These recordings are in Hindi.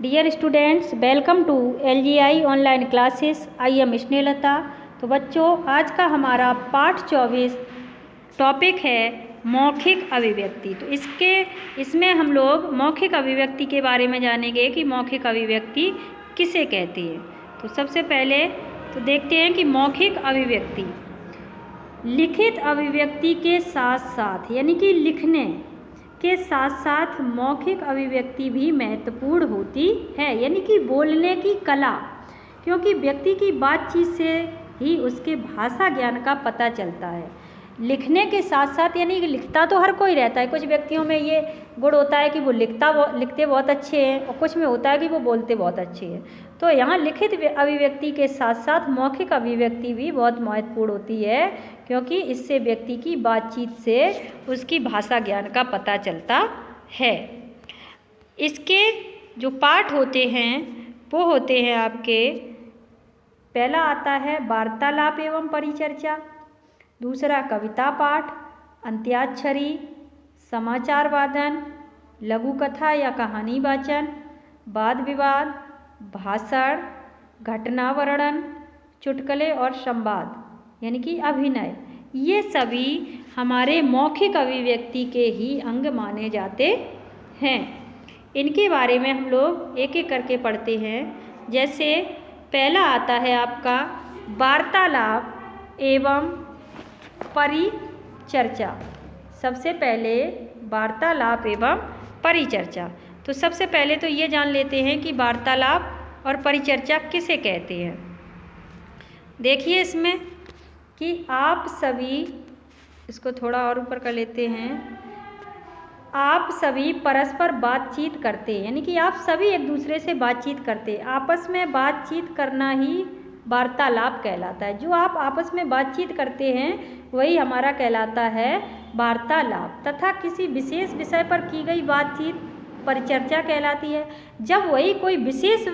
Dear students, welcome to LGI online classes. I am Snehlata. तो बच्चों, आज का हमारा पाठ 24 टॉपिक है मौखिक अभिव्यक्ति। तो इसमें हम लोग मौखिक अभिव्यक्ति के बारे में जानेंगे कि मौखिक अभिव्यक्ति किसे कहती है। तो सबसे पहले तो देखते हैं कि मौखिक अभिव्यक्ति लिखित अभिव्यक्ति के साथ साथ यानी कि लिखने के साथ साथ मौखिक अभिव्यक्ति भी महत्वपूर्ण होती है, यानी कि बोलने की कला, क्योंकि व्यक्ति की बातचीत से ही उसके भाषा ज्ञान का पता चलता है। लिखने के साथ साथ यानी कि लिखता तो हर कोई रहता है, कुछ व्यक्तियों में ये गुण होता है कि वो लिखते बहुत अच्छे हैं और कुछ में होता है कि वो बोलते बहुत अच्छे हैं। तो यहाँ लिखित अभिव्यक्ति के साथ साथ मौखिक अभिव्यक्ति भी बहुत महत्वपूर्ण होती है, क्योंकि इससे व्यक्ति की बातचीत से उसकी भाषा ज्ञान का पता चलता है। इसके जो पाठ होते हैं वो होते हैं आपके, पहला आता है वार्तालाप एवं परिचर्चा, दूसरा कविता पाठ, अंत्याक्षरी, समाचार वादन, लघु कथा या कहानी वाचन, वाद विवाद, भाषण, घटना वर्णन, चुटकुले और संवाद यानी कि अभिनय। ये सभी हमारे मौखिक अभिव्यक्ति के ही अंग माने जाते हैं। इनके बारे में हम लोग एक एक करके पढ़ते हैं। जैसे पहला आता है आपका वार्तालाप एवं परिचर्चा। सबसे पहले वार्तालाप एवं परिचर्चा। तो सबसे पहले तो ये जान लेते हैं कि वार्तालाप और परिचर्चा किसे कहते हैं। देखिए इसमें कि आप सभी, इसको थोड़ा और ऊपर कर लेते हैं, आप सभी परस्पर बातचीत करते हैं, यानी कि आप सभी एक दूसरे से बातचीत करते हैं। आपस में बातचीत करना ही वार्तालाप कहलाता है। जो आप आपस में बातचीत करते हैं वही हमारा कहलाता है वार्तालाप। तथा किसी विशेष विषय पर की गई बातचीत परिचर्चा कहलाती है। जब वही कोई विशेष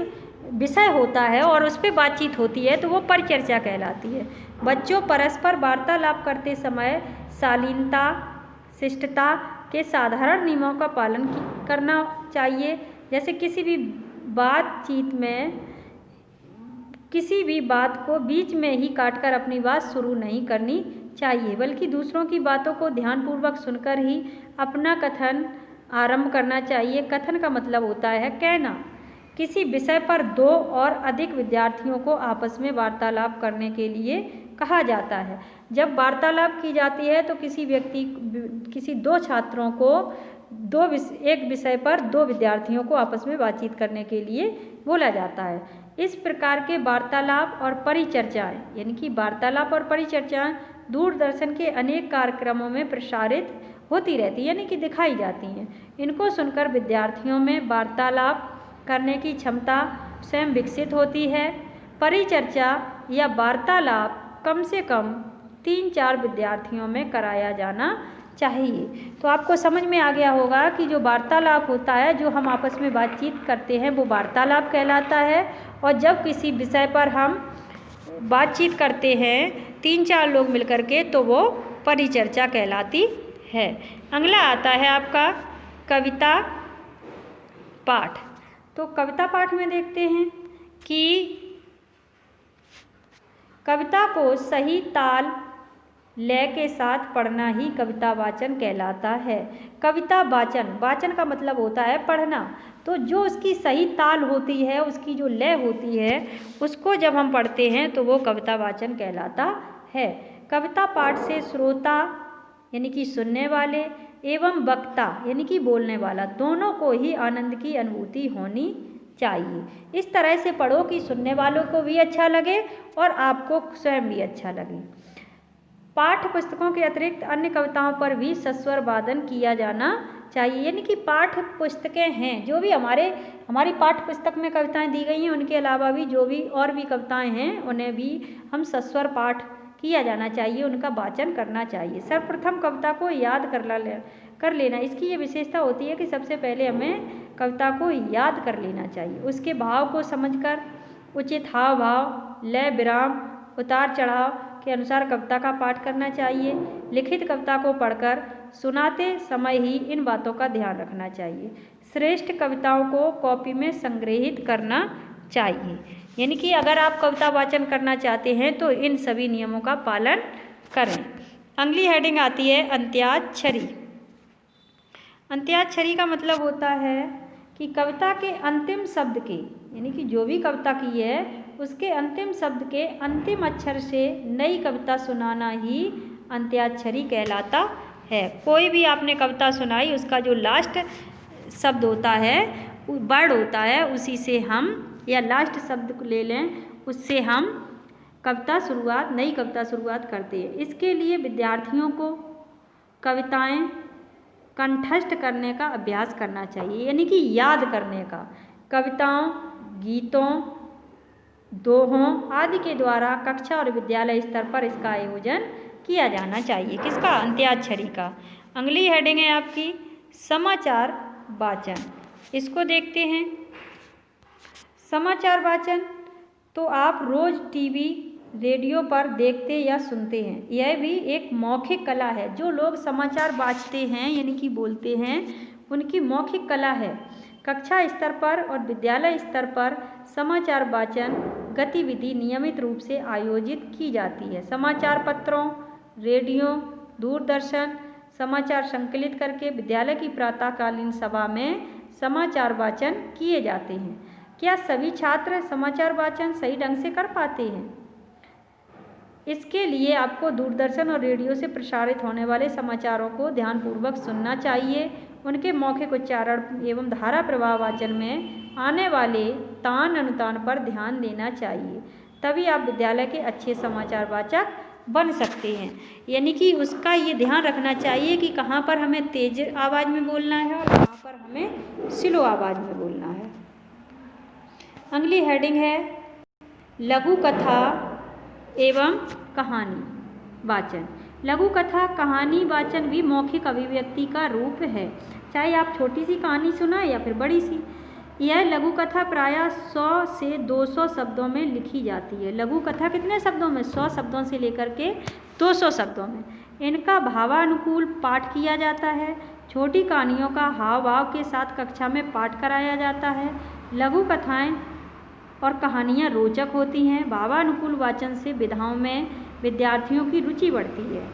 विषय होता है और उस पर बातचीत होती है तो वो परिचर्चा कहलाती है। बच्चों, परस्पर वार्तालाप करते समय शालीनता, शिष्टता के साधारण नियमों का पालन करना चाहिए। जैसे किसी भी बातचीत में किसी भी बात को बीच में ही काटकर अपनी बात शुरू नहीं करनी चाहिए, बल्कि दूसरों की बातों को ध्यानपूर्वक सुनकर ही अपना कथन आरंभ करना चाहिए। कथन का मतलब होता है कहना। किसी विषय पर दो और अधिक विद्यार्थियों को आपस में वार्तालाप करने के लिए कहा जाता है। जब वार्तालाप की जाती है तो किसी दो छात्रों को एक विषय पर दो विद्यार्थियों को आपस में बातचीत करने के लिए बोला जाता है। इस प्रकार के वार्तालाप और परिचर्चाएं, यानी कि वार्तालाप और परिचर्चाएं दूरदर्शन के अनेक कार्यक्रमों में प्रसारित होती रहती है, यानी कि दिखाई जाती हैं। इनको सुनकर विद्यार्थियों में वार्तालाप करने की क्षमता स्वयं विकसित होती है। परिचर्चा या वार्तालाप कम से कम 3-4 विद्यार्थियों में कराया जाना चाहिए। तो आपको समझ में आ गया होगा कि जो वार्तालाप होता है, जो हम आपस में बातचीत करते हैं, वो वार्तालाप कहलाता है। और जब किसी विषय पर हम बातचीत करते हैं 3-4 लोग मिलकर के, तो वो परिचर्चा कहलाती है। अगला आता है आपका कविता पाठ। तो कविता पाठ में देखते हैं कि कविता को सही ताल लय के साथ पढ़ना ही कविता वाचन कहलाता है। कविता वाचन का मतलब होता है पढ़ना। तो जो उसकी सही ताल होती है, उसकी जो लय होती है, उसको जब हम पढ़ते हैं तो वो कविता वाचन कहलाता है। कविता पाठ से श्रोता यानी कि सुनने वाले एवं वक्ता यानी कि बोलने वाला, दोनों को ही आनंद की अनुभूति होनी चाहिए। इस तरह से पढ़ो कि सुनने वालों को भी अच्छा लगे और आपको स्वयं भी अच्छा लगे। पाठ्य पुस्तकों के अतिरिक्त अन्य कविताओं पर भी सस्वर वादन किया जाना चाहिए, यानी कि पाठ्य पुस्तकें हैं, जो भी हमारी पाठ्य पुस्तक में कविताएं दी गई हैं, उनके अलावा भी जो भी और भी कविताएं हैं उन्हें भी हम सस्वर पाठ किया जाना चाहिए, उनका वाचन करना चाहिए। सर्वप्रथम कविता को याद कर लेना, इसकी ये विशेषता होती है कि सबसे पहले हमें कविता को याद कर लेना चाहिए। उसके भाव को समझकर उचित हाव भाव, लय, विराम, उतार चढ़ाव के अनुसार कविता का पाठ करना चाहिए। लिखित कविता को पढ़कर सुनाते समय ही इन बातों का ध्यान रखना चाहिए। श्रेष्ठ कविताओं को कॉपी में संग्रहित करना चाहिए। यानी कि अगर आप कविता वाचन करना चाहते हैं तो इन सभी नियमों का पालन करें। अगली हेडिंग आती है अंत्याक्षरी। अंत्याक्षरी का मतलब होता है कि कविता के अंतिम शब्द के, यानी कि जो भी कविता की है उसके अंतिम शब्द के अंतिम अक्षर से नई कविता सुनाना ही अंत्याक्षरी कहलाता है। कोई भी आपने कविता सुनाई, उसका जो लास्ट शब्द होता है, वर्ड होता है, उसी से हम, या लास्ट शब्द को ले लें, उससे हम नई कविता शुरुआत करते हैं। इसके लिए विद्यार्थियों को कविताएं कंठस्थ करने का अभ्यास करना चाहिए, यानी कि याद करने का। कविताओं, गीतों, दोहों आदि के द्वारा कक्षा और विद्यालय स्तर पर इसका आयोजन किया जाना चाहिए। किसका? अंत्याक्षरी का। अगली हेडिंग है आपकी समाचार वाचन। इसको देखते हैं। समाचार वाचन तो आप रोज टीवी, रेडियो पर देखते या सुनते हैं। यह भी एक मौखिक कला है। जो लोग समाचार वाचते हैं यानी कि बोलते हैं, उनकी मौखिक कला है। कक्षा स्तर पर और विद्यालय स्तर पर समाचार वाचन गतिविधि नियमित रूप से आयोजित की जाती है। समाचार पत्रों, रेडियो, दूरदर्शन समाचार संकलित करके विद्यालय की प्रातःकालीन सभा में समाचार वाचन किए जाते हैं। क्या सभी छात्र समाचार वाचन सही ढंग से कर पाते हैं? इसके लिए आपको दूरदर्शन और रेडियो से प्रसारित होने वाले समाचारों को ध्यानपूर्वक सुनना चाहिए। उनके मौखिक उच्चारण एवं धारा प्रवाह वाचन में आने वाले तान अनुतान पर ध्यान देना चाहिए। तभी आप विद्यालय के अच्छे समाचार वाचक बन सकते हैं। यानी कि उसका ये ध्यान रखना चाहिए कि कहाँ पर हमें तेज आवाज़ में बोलना है और कहाँ पर हमें स्लो आवाज़ में बोलना है। अगली हेडिंग है लघु कथा एवं कहानी वाचन। लघु कथा कहानी वाचन भी मौखिक अभिव्यक्ति का रूप है। चाहे आप छोटी सी कहानी सुनाएं या फिर बड़ी सी। यह लघु कथा प्रायः 100 से 200 शब्दों में लिखी जाती है। लघु कथा कितने शब्दों में? 100 शब्दों से लेकर के 200 शब्दों में। इनका भावानुकूल पाठ किया जाता है। छोटी कहानियों का हाव भाव के साथ कक्षा में पाठ कराया जाता है। लघु कथाएं और कहानियाँ रोचक होती हैं। भावानुकूल वाचन से विधाओं में विद्यार्थियों की रुचि बढ़ती है।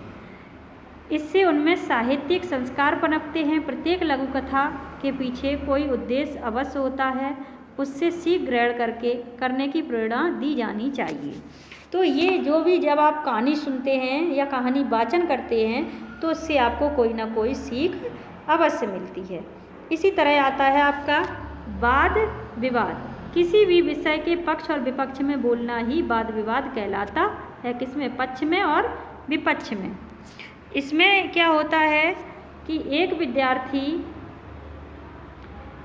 इससे उनमें साहित्यिक संस्कार पनपते हैं। प्रत्येक लघु कथा के पीछे कोई उद्देश्य अवश्य होता है। उससे सीख ग्रहण करने की प्रेरणा दी जानी चाहिए। तो ये जो भी जब आप कहानी सुनते हैं या कहानी वाचन करते हैं तो उससे आपको कोई ना कोई सीख अवश्य मिलती है। इसी तरह आता है आपका वाद विवाद। किसी भी विषय के पक्ष और विपक्ष में बोलना ही वाद विवाद कहलाता है। किसमें? पक्ष में और विपक्ष में। इसमें क्या होता है कि एक विद्यार्थी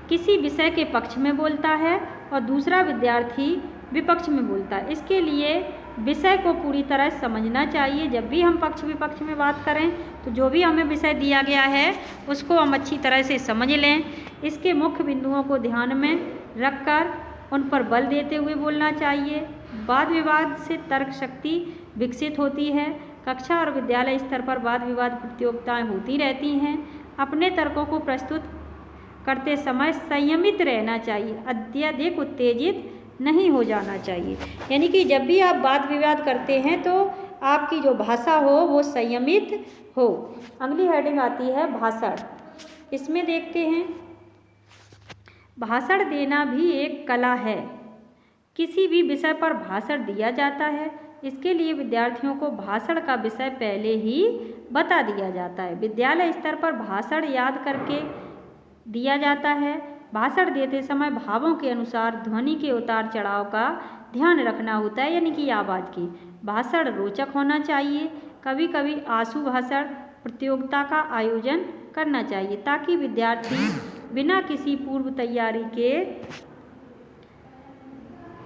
किसी विषय के पक्ष में बोलता है और दूसरा विद्यार्थी विपक्ष में बोलता है। इसके लिए विषय को पूरी तरह समझना चाहिए। जब भी हम पक्ष विपक्ष में बात करें तो जो भी हमें विषय दिया गया है उसको हम अच्छी तरह से समझ लें। इसके मुख्य बिंदुओं को ध्यान में रखकर उन पर बल देते हुए बोलना चाहिए। वाद विवाद से तर्क शक्ति विकसित होती है। कक्षा और विद्यालय स्तर पर वाद विवाद प्रतियोगिताएं होती रहती हैं। अपने तर्कों को प्रस्तुत करते समय संयमित रहना चाहिए। अत्यधिक उत्तेजित नहीं हो जाना चाहिए। यानी कि जब भी आप वाद विवाद करते हैं तो आपकी जो भाषा हो वो संयमित हो। अगली हेडिंग आती है भाषण। इसमें देखते हैं भाषण देना भी एक कला है। किसी भी विषय पर भाषण दिया जाता है। इसके लिए विद्यार्थियों को भाषण का विषय पहले ही बता दिया जाता है। विद्यालय स्तर पर भाषण याद करके दिया जाता है। भाषण देते समय भावों के अनुसार ध्वनि के उतार चढ़ाव का ध्यान रखना होता है, यानी कि आवाज़ की। भाषण रोचक होना चाहिए। कभी कभी आशु भाषण प्रतियोगिता का आयोजन करना चाहिए ताकि विद्यार्थी बिना किसी पूर्व तैयारी के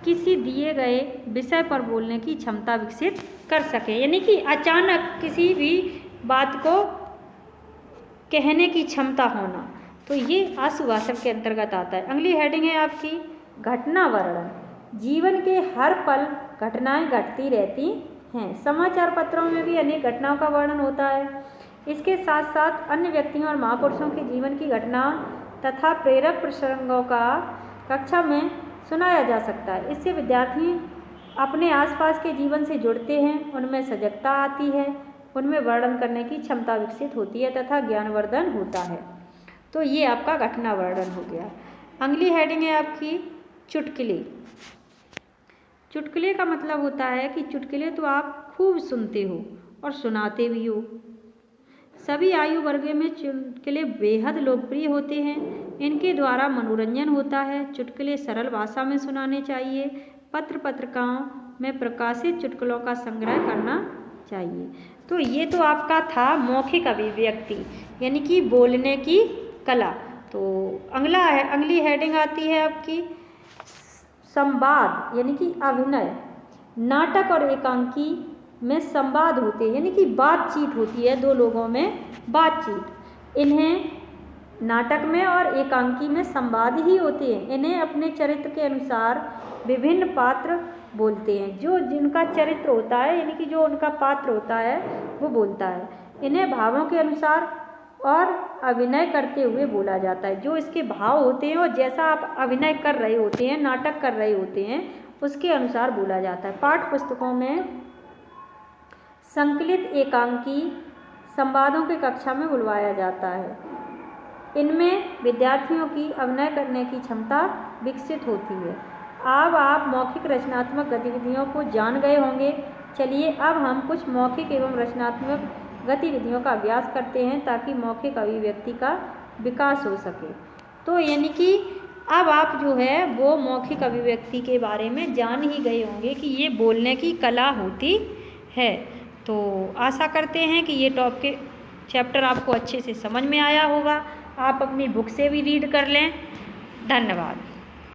किसी दिए गए विषय पर बोलने की क्षमता विकसित कर सके। यानी कि अचानक किसी भी बात को कहने की क्षमता होना, तो ये आशु भाषण के अंतर्गत आता है। अगली हेडिंग है आपकी घटना वर्णन। जीवन के हर पल घटनाएं घटती रहती हैं। समाचार पत्रों में भी अनेक घटनाओं का वर्णन होता है। इसके साथ साथ अन्य व्यक्तियों और महापुरुषों के जीवन की घटना तथा प्रेरक प्रसंगों का कक्षा में सुनाया जा सकता है। इससे विद्यार्थी अपने आसपास के जीवन से जुड़ते हैं, उनमें सजगता आती है, उनमें वर्णन करने की क्षमता विकसित होती है तथा ज्ञानवर्धन होता है। तो ये आपका घटना वर्णन हो गया। अगली हेडिंग है आपकी चुटकुले। चुटकुले का मतलब होता है कि चुटकुले तो आप खूब सुनते हो और सुनाते भी हो। सभी आयु वर्ग में चुटकुले बेहद लोकप्रिय होते हैं। इनके द्वारा मनोरंजन होता है। चुटकुले सरल भाषा में सुनाने चाहिए। पत्र पत्रिकाओं में प्रकाशित चुटकुलों का संग्रह करना चाहिए। तो ये तो आपका था मौखिक अभिव्यक्ति यानी कि बोलने की कला। तो अगली हेडिंग आती है आपकी संवाद यानी कि अभिनय। नाटक और एकांकी में संवाद होते हैं यानी कि बातचीत होती है, दो लोगों में बातचीत। इन्हें नाटक में और एकांकी में संवाद ही होते हैं। इन्हें अपने चरित्र के अनुसार विभिन्न पात्र बोलते हैं। जो जिनका चरित्र होता है यानी कि जो उनका पात्र होता है वो बोलता है। इन्हें भावों के अनुसार और अभिनय करते हुए बोला जाता है। जो इसके भाव होते हैं और जैसा आप अभिनय कर रहे होते हैं, नाटक कर रहे होते हैं, उसके अनुसार बोला जाता है। पाठ्य पुस्तकों में संकलित एकांकी संवादों की कक्षा में बुलवाया जाता है। इनमें विद्यार्थियों की अभिनय करने की क्षमता विकसित होती है। अब आप मौखिक रचनात्मक गतिविधियों को जान गए होंगे। चलिए अब हम कुछ मौखिक एवं रचनात्मक गतिविधियों का अभ्यास करते हैं ताकि मौखिक अभिव्यक्ति का विकास हो सके। तो यानी कि अब आप जो है वो मौखिक अभिव्यक्ति के बारे में जान ही गए होंगे कि ये बोलने की कला होती है। तो आशा करते हैं कि ये टॉपिक चैप्टर आपको अच्छे से समझ में आया होगा। आप अपनी बुक से भी रीड कर लें। धन्यवाद।